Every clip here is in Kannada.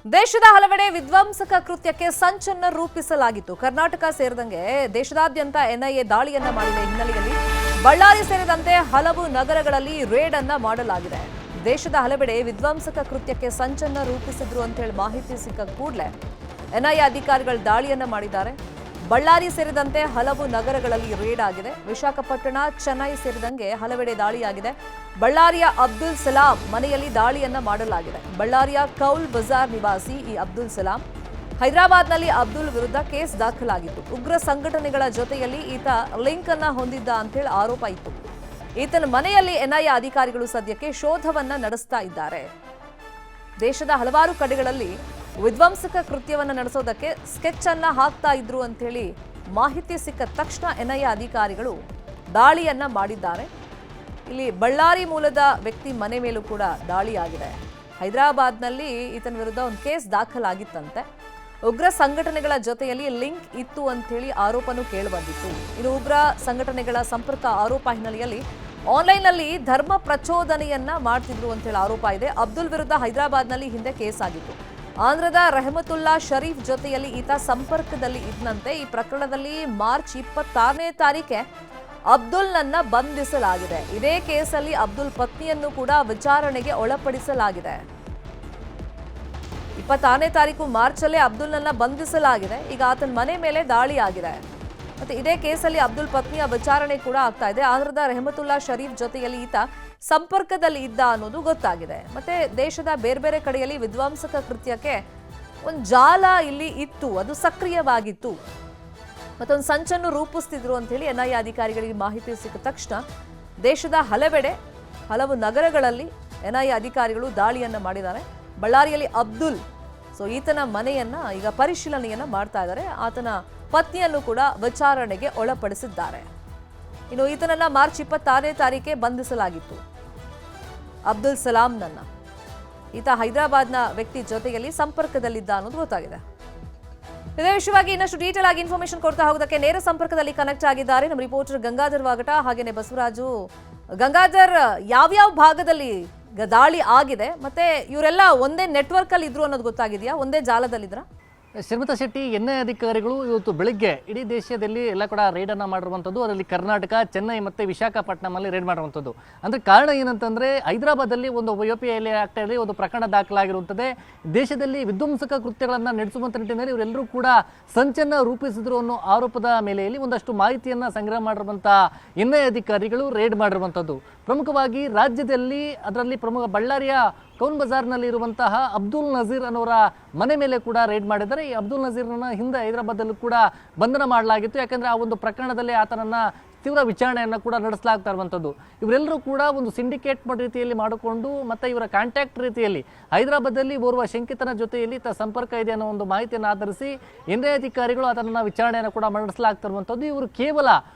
ದೇಶದ ಹಲವೆಡೆ ವಿಧ್ವಂಸಕ ಕೃತ್ಯಕ್ಕೆ ಸಂಚನ್ನ ರೂಪಿಸಲಾಗಿತ್ತು. ಕರ್ನಾಟಕ ಸೇರಿದಂಗೆ ದೇಶದಾದ್ಯಂತ ಎನ್ಐಎ ದಾಳಿಯನ್ನ ಮಾಡಿದ ಹಿನ್ನೆಲೆಯಲ್ಲಿ ಬಳ್ಳಾರಿ ಸೇರಿದಂತೆ ಹಲವು ನಗರಗಳಲ್ಲಿ ರೇಡ್ ಅನ್ನ ಮಾಡಲಾಗಿದೆ. ದೇಶದ ಹಲವೆಡೆ ವಿಧ್ವಂಸಕ ಕೃತ್ಯಕ್ಕೆ ಸಂಚನ್ನ ರೂಪಿಸಿದ್ರು ಅಂತ ಹೇಳಿ ಮಾಹಿತಿ ಸಿಕ್ಕ ಕೂಡಲೇ ಎನ್ಐಎ ಅಧಿಕಾರಿಗಳು ದಾಳಿಯನ್ನ ಮಾಡಿದ್ದಾರೆ. ಬಳ್ಳಾರಿ ಸೇರಿದಂತೆ ಹಲವು ನಗರಗಳಲ್ಲಿ ರೇಡ್ ಆಗಿದೆ. ವಿಶಾಖಪಟ್ಟಣ, ಚೆನ್ನೈ ಸೇರಿದಂಗೆ ಹಲವೆಡೆ ದಾಳಿಯಾಗಿದೆ. ಬಳ್ಳಾರಿಯ ಅಬ್ದುಲ್ ಸಲಾಂ ಮನೆಯಲ್ಲಿ ದಾಳಿಯನ್ನ ಮಾಡಲಾಗಿದೆ. ಬಳ್ಳಾರಿಯ ಕೌಲ್ ಬಜಾರ್ ನಿವಾಸಿ ಈ ಅಬ್ದುಲ್ ಸಲಾಂ ಹೈದರಾಬಾದ್ನಲ್ಲಿ ಅಬ್ದುಲ್ ವಿರುದ್ಧ ಕೇಸ್ ದಾಖಲಾಗಿತ್ತು. ಉಗ್ರ ಸಂಘಟನೆಗಳ ಜೊತೆಯಲ್ಲಿ ಈತ ಲಿಂಕ್ ಅನ್ನ ಹೊಂದಿದ್ದ ಅಂತೇಳಿ ಆರೋಪ ಇತ್ತು. ಈತನ ಮನೆಯಲ್ಲಿ ಎನ್ಐಎ ಅಧಿಕಾರಿಗಳು ಸದ್ಯಕ್ಕೆ ಶೋಧವನ್ನ ನಡೆಸ್ತಾ ಇದ್ದಾರೆ. ದೇಶದ ಹಲವಾರು ಕಡೆಗಳಲ್ಲಿ ವಿಧ್ವಂಸಕ ಕೃತ್ಯವನ್ನು ನಡೆಸೋದಕ್ಕೆ ಸ್ಕೆಚ್ ಅನ್ನ ಹಾಕ್ತಾ ಇದ್ರು ಅಂತ ಹೇಳಿ ಮಾಹಿತಿ ಸಿಕ್ಕ ತಕ್ಷಣ ಎನ್ಐಎ ಅಧಿಕಾರಿಗಳು ದಾಳಿಯನ್ನ ಮಾಡಿದ್ದಾರೆ. ಇಲ್ಲಿ ಬಳ್ಳಾರಿ ಮೂಲದ ವ್ಯಕ್ತಿ ಮನೆ ಮೇಲೂ ಕೂಡ ದಾಳಿಯಾಗಿದೆ. ಹೈದರಾಬಾದ್ನಲ್ಲಿ ಈತನ ವಿರುದ್ಧ ಒಂದು ಕೇಸ್ ದಾಖಲಾಗಿತ್ತಂತೆ. ಉಗ್ರ ಸಂಘಟನೆಗಳ ಜೊತೆಯಲ್ಲಿ ಲಿಂಕ್ ಇತ್ತು ಅಂತ ಹೇಳಿ ಆರೋಪನೂ ಕೇಳಿಬಂದಿತ್ತು. ಇನ್ನು ಉಗ್ರ ಸಂಘಟನೆಗಳ ಸಂಪರ್ಕ ಆರೋಪ ಹಿನ್ನೆಲೆಯಲ್ಲಿ ಆನ್ಲೈನ್ನಲ್ಲಿ ಧರ್ಮ ಪ್ರಚೋದನೆಯನ್ನ ಮಾಡ್ತಿದ್ರು ಅಂತ ಹೇಳಿ ಆರೋಪ ಇದೆ. ಅಬ್ದುಲ್ ವಿರುದ್ಧ ಹೈದರಾಬಾದ್ನಲ್ಲಿ ಹಿಂದೆ ಕೇಸ್ ಆಗಿತ್ತು. ಆಂಧ್ರದ ರೆಹಮತುಲ್ಲಾ ಶರೀಫ್ ಜೊತೆಯಲ್ಲಿ ಈತ ಸಂಪರ್ಕದಲ್ಲಿ ಇದ್ದಂತೆ. ಈ ಪ್ರಕರಣದಲ್ಲಿ ಮಾರ್ಚ್ 26ನೇ ತಾರೀಕೆ ಅಬ್ದುಲ್ನನ್ನ ಬಂಧಿಸಲಾಗಿದೆ. ಇದೇ ಕೇಸಲ್ಲಿ ಅಬ್ದುಲ್ ಪತ್ನಿಯನ್ನು ಕೂಡ ವಿಚಾರಣೆಗೆ ಒಳಪಡಿಸಲಾಗಿದೆ. 26ನೇ ತಾರೀಕು ಮಾರ್ಚಲ್ಲೇ ಅಬ್ದುಲ್ನನ್ನ ಬಂಧಿಸಲಾಗಿದೆ. ಈಗ ಆತನ ಮನೆ ಮೇಲೆ ದಾಳಿ ಆಗಿದೆ. ಮತ್ತೆ ಇದೇ ಕೇಸಲ್ಲಿ ಅಬ್ದುಲ್ ಪತ್ನಿಯ ವಿಚಾರಣೆ ಕೂಡ ಆಗ್ತಾ ಇದೆ. ಆಂಧ್ರದ ರೆಹಮತುಲ್ಲಾ ಶರೀಫ್ ಜೊತೆಯಲ್ಲಿ ಈತ ಸಂಪರ್ಕದಲ್ಲಿ ಇದ್ದ ಅನ್ನೋದು ಗೊತ್ತಾಗಿದೆ. ಮತ್ತೆ ದೇಶದ ಬೇರೆ ಬೇರೆ ಕಡೆಯಲ್ಲಿ ವಿಧ್ವಂಸಕ ಕೃತ್ಯಕ್ಕೆ ಒಂದು ಜಾಲ ಇಲ್ಲಿ ಇತ್ತು, ಅದು ಸಕ್ರಿಯವಾಗಿತ್ತು. ಮತ್ತೊಂದು ಸಂಚನ್ನು ರೂಪಿಸ್ತಿದ್ರು ಅಂತ ಹೇಳಿ ಎನ್ಐಎ ಅಧಿಕಾರಿಗಳಿಗೆ ಮಾಹಿತಿ ಸಿಕ್ಕ ತಕ್ಷಣ ದೇಶದ ಹಲವೆಡೆ ಹಲವು ನಗರಗಳಲ್ಲಿ ಎನ್ಐಎ ಅಧಿಕಾರಿಗಳು ದಾಳಿಯನ್ನ ಮಾಡಿದ್ದಾರೆ. ಬಳ್ಳಾರಿಯಲ್ಲಿ ಅಬ್ದುಲ್ ಈತನ ಮನೆಯನ್ನ ಈಗ ಪರಿಶೀಲನೆಯನ್ನ ಮಾಡ್ತಾ ಇದ್ದಾರೆ. ಆತನ ಪತ್ನಿಯನ್ನು ಕೂಡ ವಿಚಾರಣೆಗೆ ಒಳಪಡಿಸಿದ್ದಾರೆ. ಇನ್ನು ಈತನನ್ನ ಮಾರ್ಚ್ 26ನೇ ತಾರೀಕೆ ಬಂಧಿಸಲಾಗಿತ್ತು. ಅಬ್ದುಲ್ ಸಲಾಂನನ್ನ ಈತ ಹೈದರಾಬಾದ್ನ ವ್ಯಕ್ತಿ ಜೊತೆಯಲ್ಲಿ ಸಂಪರ್ಕದಲ್ಲಿದ್ದ ಅನ್ನೋದು ಗೊತ್ತಾಗಿದೆ. ಇದೇ ವಿಷಯವಾಗಿ ಇನ್ನಷ್ಟು ಡೀಟೇಲ್ ಆಗಿ ಇನ್ಫಾರ್ಮೇಶನ್ ಕೊಡ್ತಾ ಹೋಗೋದಕ್ಕೆ ನೇರ ಸಂಪರ್ಕದಲ್ಲಿ ಕನೆಕ್ಟ್ ಆಗಿದ್ದಾರೆ ನಮ್ಮ ರಿಪೋರ್ಟರ್ ಗಂಗಾಧರ್ ವಾಗಟ ಹಾಗೇನೆ ಬಸವರಾಜು. ಗಂಗಾಧರ್, ಯಾವ್ಯಾವ ಭಾಗದಲ್ಲಿ ದಾಳಿ ಆಗಿದೆ ಮತ್ತೆ ಇವರೆಲ್ಲ ಒಂದೇ ನೆಟ್ವರ್ಕ್ ಅಲ್ಲಿ ಇದ್ರು ಅನ್ನೋದು ಗೊತ್ತಾಗಿದೆಯಾ? ಒಂದೇ ಜಾಲದಲ್ಲಿದ್ರ? ಶ್ರೀಮಂತ ಶೆಟ್ಟಿ ಎನ್ಐಎ ಅಧಿಕಾರಿಗಳು ಇವತ್ತು ಬೆಳಿಗ್ಗೆ ಇಡೀ ದೇಶದಲ್ಲಿ ಎಲ್ಲ ಕೂಡ ರೇಡನ್ನು ಮಾಡಿರುವಂಥದ್ದು. ಅದರಲ್ಲಿ ಕರ್ನಾಟಕ, ಚೆನ್ನೈ ಮತ್ತು ವಿಶಾಖಪಟ್ಟಣಮಲ್ಲಿ ರೇಡ್ ಮಾಡುವಂಥದ್ದು. ಅಂದರೆ ಕಾರಣ ಏನಂತಂದರೆ ಹೈದರಾಬಾದಲ್ಲಿ ಒಂದು OPIL ಆ್ಯಕ್ಟಲ್ಲಿ ಒಂದು ಪ್ರಕರಣ ದಾಖಲಾಗಿರುತ್ತದೆ. ದೇಶದಲ್ಲಿ ವಿಧ್ವಂಸಕ ಕೃತ್ಯಗಳನ್ನು ನಡೆಸುವಂಥ ನಿಟ್ಟಿನಲ್ಲಿ ಇವರೆಲ್ಲರೂ ಕೂಡ ಸಂಚನ್ನು ರೂಪಿಸಿದ್ರು ಅನ್ನೋ ಆರೋಪದ ಮೇಲೆಯಲ್ಲಿ ಒಂದಷ್ಟು ಮಾಹಿತಿಯನ್ನು ಸಂಗ್ರಹ ಮಾಡಿರುವಂಥ ಎನ್ಐಎ ಅಧಿಕಾರಿಗಳು ರೇಡ್ ಮಾಡಿರುವಂಥದ್ದು. ಪ್ರಮುಖವಾಗಿ ರಾಜ್ಯದಲ್ಲಿ ಅದರಲ್ಲಿ ಪ್ರಮುಖ ಬಳ್ಳಾರಿಯ ಕೌನ್ ಬಜಾರ್ನಲ್ಲಿ ಇರುವಂತಹ ಅಬ್ದುಲ್ ನಜೀರ್ ಅನ್ನೋರ ಮನೆ ಮೇಲೆ ಕೂಡ ರೇಡ್ ಮಾಡಿದ್ದಾರೆ. ಈ ಅಬ್ದುಲ್ ನಜೀರ್ನ ಹಿಂದೆ ಹೈದರಾಬಾದಲ್ಲೂ ಕೂಡ ಬಂಧನ ಮಾಡಲಾಗಿತ್ತು. ಯಾಕಂದರೆ ಆ ಒಂದು ಪ್ರಕರಣದಲ್ಲಿ ಆತನನ್ನು ತೀವ್ರ ವಿಚಾರಣೆಯನ್ನು ಕೂಡ ನಡೆಸಲಾಗ್ತಾ ಇರುವಂಥದ್ದು. ಇವರೆಲ್ಲರೂ ಕೂಡ ಒಂದು ಸಿಂಡಿಕೇಟ್ ರೀತಿಯಲ್ಲಿ ಮಾಡಿಕೊಂಡು ಮತ್ತು ಇವರ ಕಾಂಟ್ಯಾಕ್ಟ್ ರೀತಿಯಲ್ಲಿ ಹೈದರಾಬಾದಲ್ಲಿ ಓರ್ವ ಶಂಕಿತನ ಜೊತೆಯಲ್ಲಿ ಸಂಪರ್ಕ ಇದೆ ಅನ್ನೋ ಒಂದು ಮಾಹಿತಿಯನ್ನು ಆಧರಿಸಿ ಎನ್ಐಎ ಅಧಿಕಾರಿಗಳು ಅದನ್ನು ವಿಚಾರಣೆಯನ್ನು ಕೂಡ ನಡೆಸಲಾಗ್ತಾ ಇರುವಂಥದ್ದು. ಇವರು ಕೇವಲ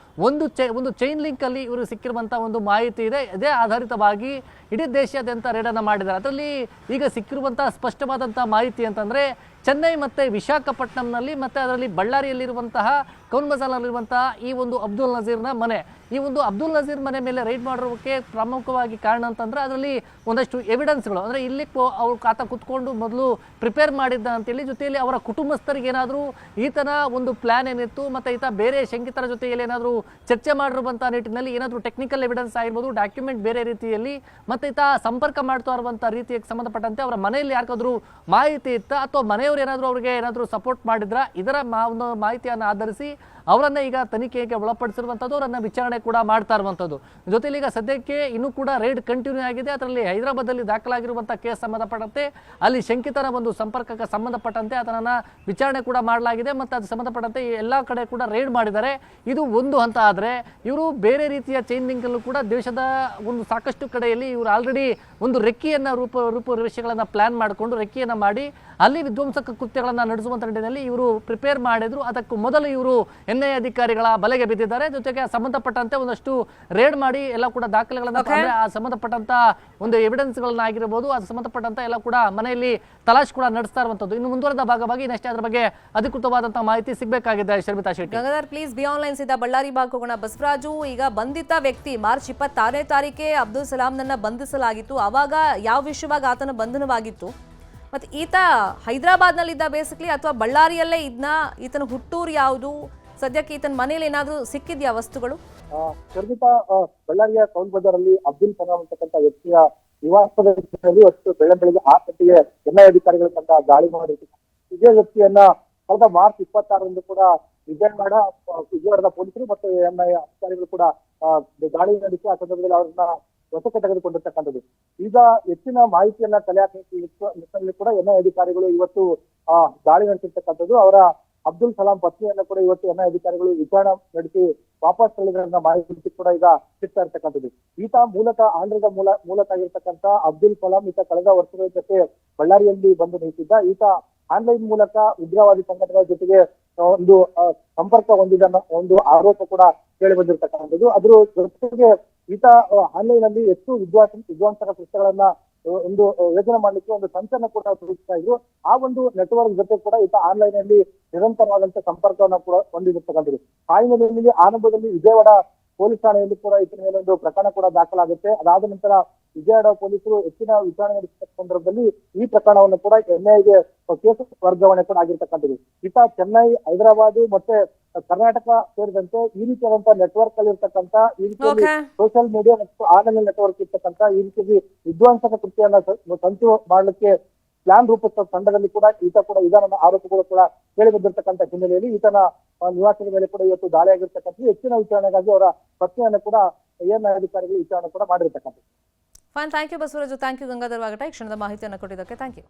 ಒಂದು ಚೈನ್ ಲಿಂಕಲ್ಲಿ ಇವರು ಸಿಕ್ಕಿರುವಂಥ ಒಂದು ಮಾಹಿತಿ ಇದೆ. ಇದೇ ಆಧಾರಿತವಾಗಿ ಇಡೀ ದೇಶಾದ್ಯಂತ ರೇಡನ್ನು ಮಾಡಿದ್ದಾರೆ. ಅದರಲ್ಲಿ ಈಗ ಸಿಕ್ಕಿರುವಂಥ ಸ್ಪಷ್ಟವಾದಂಥ ಮಾಹಿತಿ ಅಂತಂದರೆ ಚೆನ್ನೈ ಮತ್ತು ವಿಶಾಖಪಟ್ಟಣಂನಲ್ಲಿ ಮತ್ತು ಅದರಲ್ಲಿ ಬಳ್ಳಾರಿಯಲ್ಲಿರುವಂತಹ ಕೌನ್ ಬಜಾರ್ನಲ್ಲಿರುವಂತಹ ಈ ಒಂದು ಅಬ್ದುಲ್ ನಜೀರ್ನ ಮನೆ, ಈ ಒಂದು ಅಬ್ದುಲ್ ನಜೀರ್ ಮನೆ ಮೇಲೆ ರೈಡ್ ಮಾಡೋಕ್ಕೆ ಪ್ರಮುಖವಾಗಿ ಕಾರಣ ಅಂತಂದರೆ ಅದರಲ್ಲಿ ಒಂದಷ್ಟು ಎವಿಡೆನ್ಸ್ಗಳು, ಅಂದರೆ ಇಲ್ಲಿ ಆತ ಕುತ್ಕೊಂಡು ಮೊದಲು ಪ್ರಿಪೇರ್ ಮಾಡಿದ್ದ ಅಂತೇಳಿ, ಜೊತೆಯಲ್ಲಿ ಅವರ ಕುಟುಂಬಸ್ಥರಿಗೆ ಏನಾದರೂ ಈತನ ಒಂದು ಪ್ಲ್ಯಾನ್ ಏನಿತ್ತು ಮತ್ತು ಈತ ಬೇರೆ ಶಂಕಿತರ ಜೊತೆಯಲ್ಲಿ ಏನಾದರೂ ಚರ್ಚೆ ಮಾಡಿರುವಂಥ ನಿಟ್ಟಿನಲ್ಲಿ ಏನಾದರೂ ಟೆಕ್ನಿಕಲ್ ಎವಿಡೆನ್ಸ್ ಆಗಿರ್ಬೋದು, ಡಾಕ್ಯುಮೆಂಟ್ ಬೇರೆ ರೀತಿಯಲ್ಲಿ ಮತ್ತು ಈತ ಸಂಪರ್ಕ ಮಾಡ್ತಾ ಇರುವಂಥ ರೀತಿಗೆ ಸಂಬಂಧಪಟ್ಟಂತೆ ಅವರ ಮನೆಯಲ್ಲಿ ಯಾರಿಗಾದ್ರೂ ಮಾಹಿತಿ ಇತ್ತಾ ಅಥವಾ ಮನೆಯವರು ಏನಾದರೂ ಅವರಿಗೆ ಏನಾದರೂ ಸಪೋರ್ಟ್ ಮಾಡಿದ್ರಾ, ಇದರ ಒಂದು ಮಾಹಿತಿಯನ್ನು ಆಧರಿಸಿ ಅವರನ್ನ ಈಗ ತನಿಖೆಗೆ ಒಳಪಡಿಸಿರುವಂಥದ್ದು, ಅವರನ್ನು ವಿಚಾರಣೆ ಕೂಡ ಮಾಡ್ತಾ ಇರುವಂಥದ್ದು. ಜೊತೆಲಿ ಈಗ ಸದ್ಯಕ್ಕೆ ಇನ್ನೂ ಕೂಡ ರೇಡ್ ಕಂಟಿನ್ಯೂ ಆಗಿದೆ. ಅದರಲ್ಲಿ ಹೈದರಾಬಾದಲ್ಲಿ ದಾಖಲಾಗಿರುವಂಥ ಕೇಸ್ ಸಂಬಂಧಪಟ್ಟಂತೆ ಅಲ್ಲಿ ಶಂಕಿತರ ಒಂದು ಸಂಪರ್ಕಕ್ಕೆ ಸಂಬಂಧಪಟ್ಟಂತೆ ಅದನ್ನು ವಿಚಾರಣೆ ಕೂಡ ಮಾಡಲಾಗಿದೆ ಮತ್ತು ಅದು ಸಂಬಂಧಪಟ್ಟಂತೆ ಎಲ್ಲ ಕಡೆ ಕೂಡ ರೇಡ್ ಮಾಡಿದ್ದಾರೆ. ಇದು ಒಂದು ಹಂತ ಆದರೆ ಇವರು ಬೇರೆ ರೀತಿಯ ಚೈನ್ ಲಿಂಕಲ್ಲೂ ಕೂಡ ದೇಶದ ಒಂದು ಸಾಕಷ್ಟು ಕಡೆಯಲ್ಲಿ ಇವರು ಆಲ್ರೆಡಿ ಒಂದು ರೆಕ್ಕಿಯನ್ನು ರೂಪರೇಷೆಗಳನ್ನು ಪ್ಲಾನ್ ಮಾಡಿಕೊಂಡು ರೆಕ್ಕಿಯನ್ನು ಮಾಡಿ ಅಲ್ಲಿ ವಿಧ್ವಂಸಕ ಕೃತ್ಯಗಳನ್ನು ನಡೆಸುವಂಥ ನಿಟ್ಟಿನಲ್ಲಿ ಇವರು ಪ್ರಿಪೇರ್ ಮಾಡಿದ್ರು. ಅದಕ್ಕೂ ಮೊದಲು ಇವರು ಎನ್ಐಎ ಅಧಿಕಾರಿಗಳ ಬಲೆಗೆ ಬಿದ್ದಿದ್ದಾರೆ. ಜೊತೆಗೆ ಸಂಬಂಧಪಟ್ಟಂತೆ ಒಂದಷ್ಟು ರೇಡ್ ಮಾಡಿ ಎಲ್ಲ ಕೂಡ ದಾಖಲೆಗಳನ್ನು ಸಂಬಂಧಪಟ್ಟಂತ ಒಂದು ಎವಿಡೆನ್ಸ್ಗಳನ್ನ ಆಗಿರಬಹುದು, ಅದು ಸಂಬಂಧಪಟ್ಟಂತ ಎಲ್ಲ ಕೂಡ ಮನೆಯಲ್ಲಿ ತಲಾಶ್ ಕೂಡ ನಡೆಸ್ತಾ ಇರುವಂತದ್ದು. ಇನ್ನು ಮುಂದುವರೆದ ಭಾಗವಾಗಿ ಇನ್ನಷ್ಟೇ ಅದರ ಬಗ್ಗೆ ಅಧಿಕೃತವಾದಂತಹ ಮಾಹಿತಿ ಸಿಗಬೇಕಾಗಿದೆ. Sharmitha Shetty. Gangadhar, please be online ಸಿದ್ದ ಬಳ್ಳಾರಿ ಭಾಗ ಹೋಗೋಣ. ಬಸವರಾಜು, ಈಗ ಬಂಧಿತ ವ್ಯಕ್ತಿ ಮಾರ್ಚ್ 26ನೇ ತಾರೀಕೆ ಅಬ್ದುಲ್ ಸಲಾಂನನ್ನ ಬಂಧಿಸಲಾಗಿತ್ತು. ಆವಾಗ ಯಾವ ವಿಷಯವಾಗಿ ಆತನ ಬಂಧನವಾಗಿತ್ತು? ಮತ್ತೆ ಈತ ಹೈದರಾಬಾದ್ನಲ್ಲಿದ್ದ ಬೇಸಿಕ್ಲಿ ಅಥವಾ ಬಳ್ಳಾರಿಯಲ್ಲೇ ಇದ್ನ? ಈತನ ಹುಟ್ಟೂರು ಯಾವುದು? ಸದ್ಯಕ್ಕೆ ಈತನ ಮನೇಲಿ ಏನಾದರೂ ಸಿಕ್ಕಿದ್ಯಾ ವಸ್ತುಗಳು? ಖಂಡಿತ ಬಳ್ಳಾರಿಯ ಟೌನ್ ಬಜಾರ್ ಅಲ್ಲಿ ಅಬ್ದುಲ್ ಕಲಾಂ ಅಂತಕ್ಕಂಥ ವ್ಯಕ್ತಿಯ ನಿವಾಸದಲ್ಲಿ ಅಷ್ಟು ಬೆಳಗ್ಗೆ 6 ಗಂಟೆಗೆ ಎನ್ಐಎ ಅಧಿಕಾರಿಗಳ ತಂಡ ದಾಳಿ ಮಾಡಿ ಇದೇ ವ್ಯಕ್ತಿಯನ್ನ ಕಳೆದ ಮಾರ್ಚ್ 26ರಂದು ಕೂಡ ವಿಜಯವಾಡದ ಪೊಲೀಸರು ಮತ್ತು ಎನ್ಐಎ ಅಧಿಕಾರಿಗಳು ಕೂಡ ದಾಳಿ ನಡೆಸಿ ಆ ಸಂದರ್ಭದಲ್ಲಿ ಅವರನ್ನ ವಶಕ್ಕೆ ತೆಗೆದುಕೊಂಡಿರ್ತಕ್ಕಂಥದ್ದು. ಈಗ ಹೆಚ್ಚಿನ ಮಾಹಿತಿಯನ್ನ ಕಲೆ ಹಾಕಿ ನಿಟ್ಟಿನಲ್ಲಿ ಕೂಡ ಎನ್ಐಎ ಅಧಿಕಾರಿಗಳು ಇವತ್ತು ದಾಳಿ ನಡೆಸಿರ್ತಕ್ಕಂಥದ್ದು. ಅವರ ಅಬ್ದುಲ್ ಕಲಾಂ ಪತ್ನಿಯನ್ನ ಕೂಡ ಇವತ್ತು ಎನ್ಐಎ ಅಧಿಕಾರಿಗಳು ವಿಚಾರಣೆ ನಡೆಸಿ ವಾಪಸ್ ಸ್ಥಳೀಯರನ್ನ ಮಾಹಿತಿ ಕೂಡ ಈಗ ಸಿಗ್ತಾ ಇರ್ತಕ್ಕಂಥದ್ದು. ಈತ ಮೂಲತಃ ಆಂಧ್ರದ ಮೂಲತಃ ಆಗಿರ್ತಕ್ಕಂಥ ಅಬ್ದುಲ್ ಕಲಾಂ. ಈತ ಕಳೆದ ವರ್ಷಗಳ ಜೊತೆ ಬಳ್ಳಾರಿಯಲ್ಲಿ ಬಂದು ನಿಂತಿದ್ದ. ಈತ ಆನ್ಲೈನ್ ಮೂಲಕ ಉಗ್ರವಾದಿ ಸಂಘಟನೆಗಳ ಜೊತೆಗೆ ಒಂದು ಸಂಪರ್ಕ ಹೊಂದಿದ ಒಂದು ಆರೋಪ ಕೂಡ ಕೇಳಿ ಬಂದಿರತಕ್ಕಂಥದ್ದು. ಅದ್ರ ಜೊತೆಗೆ ಈತ ಆನ್ಲೈನ್ ಅಲ್ಲಿ ಹೆಚ್ಚು ವಿಧ್ವಂಸಕ ಕೃತ್ಯಗಳನ್ನ ಒಂದು ಯೋಜನೆ ಮಾಡ್ಲಿಕ್ಕೆ ಒಂದು ಸಂಚನ್ನ ಕೂಡ ಸೃಷ್ಟಿಸ್ತಾ ಇದ್ರು. ಆ ಒಂದು ನೆಟ್ವರ್ಕ್ ಜೊತೆ ಕೂಡ ಈತ ಆನ್ಲೈನ್ ಅಲ್ಲಿ ನಿರಂತರವಾದಂತ ಸಂಪರ್ಕವನ್ನ ಕೂಡ ಹೊಂದಿರತಕ್ಕಂಥದ್ದು. ಆ ಹಿನ್ನೆಲೆಯಲ್ಲಿ ಆರಂಭದಲ್ಲಿ ವಿಜಯವಾಡ ಪೊಲೀಸ್ ಠಾಣೆಯಲ್ಲಿ ಕೂಡ ಈತನ ಮೇಲೆ ಒಂದು ಪ್ರಕರಣ ಕೂಡ ದಾಖಲಾಗುತ್ತೆ. ಅದಾದ ನಂತರ ವಿಜಯವಾಡ ಪೊಲೀಸರು ಹೆಚ್ಚಿನ ವಿಚಾರಣೆ ನಡೆಸಿದ ಸಂದರ್ಭದಲ್ಲಿ ಈ ಪ್ರಕರಣವನ್ನು ಕೂಡ ಎನ್ಐಎಗೆ ಕೇಸ್ ವರ್ಗಾವಣೆ ಕೂಡ ಆಗಿರ್ತಕ್ಕಂಥದ್ದು. ಈತ ಚೆನ್ನೈ, ಹೈದರಾಬಾದ್ ಮತ್ತೆ ಕರ್ನಾಟಕ ಸೇರಿದಂತೆ ಈ ರೀತಿಯಾದಂತಹ ನೆಟ್ವರ್ಕ್ ಅಲ್ಲಿ ಇರ್ತಕ್ಕಂಥ, ಈ ರೀತಿಯಲ್ಲಿ ಸೋಷಿಯಲ್ ಮೀಡಿಯಾ ಮತ್ತು ಆನ್ಲೈನ್ ನೆಟ್ವರ್ಕ್ ಇರ್ತಕ್ಕಂಥ ಈ ರೀತಿಯಾಗಿ ವಿಧ್ವಂಸಕ ಕೃತ್ಯವನ್ನ ಸಂಚು ಮಾಡಲಿಕ್ಕೆ ಪ್ಲಾನ್ ರೂಪಿಸಿದ ತಂಡದಲ್ಲಿ ಕೂಡ ಈತ ಕೂಡ ಇದನ್ನ ಆರೋಪಗಳು ಕೂಡ ಕೇಳಿ ಬಂದಿರತಕ್ಕಂಥ ಹಿನ್ನೆಲೆಯಲ್ಲಿ ಈತನ ನಿವಾಸದ ಮೇಲೆ ಕೂಡ ಇವತ್ತು ದಾಳಿ ಆಗಿರ್ತಕ್ಕಂಥ ಹೆಚ್ಚಿನ ವಿಚಾರಣೆಗಾಗಿ ಅವರ ಪತ್ನಿಯನ್ನು ಕೂಡ ಎನ್ಐಎ ಅಧಿಕಾರಿಗಳು ವಿಚಾರಣೆ ಕೂಡ ಮಾಡಿರ್ತಕ್ಕಂಥದ್ದು. Fine, thank you Basavaraju, thank you Gangadhar Vagata. ಈ ಕ್ಷಣದ ಮಾಹಿತಿಯನ್ನು ಕೊಟ್ಟಿದ್ದಕ್ಕೆ ಥ್ಯಾಂಕ್ ಯು.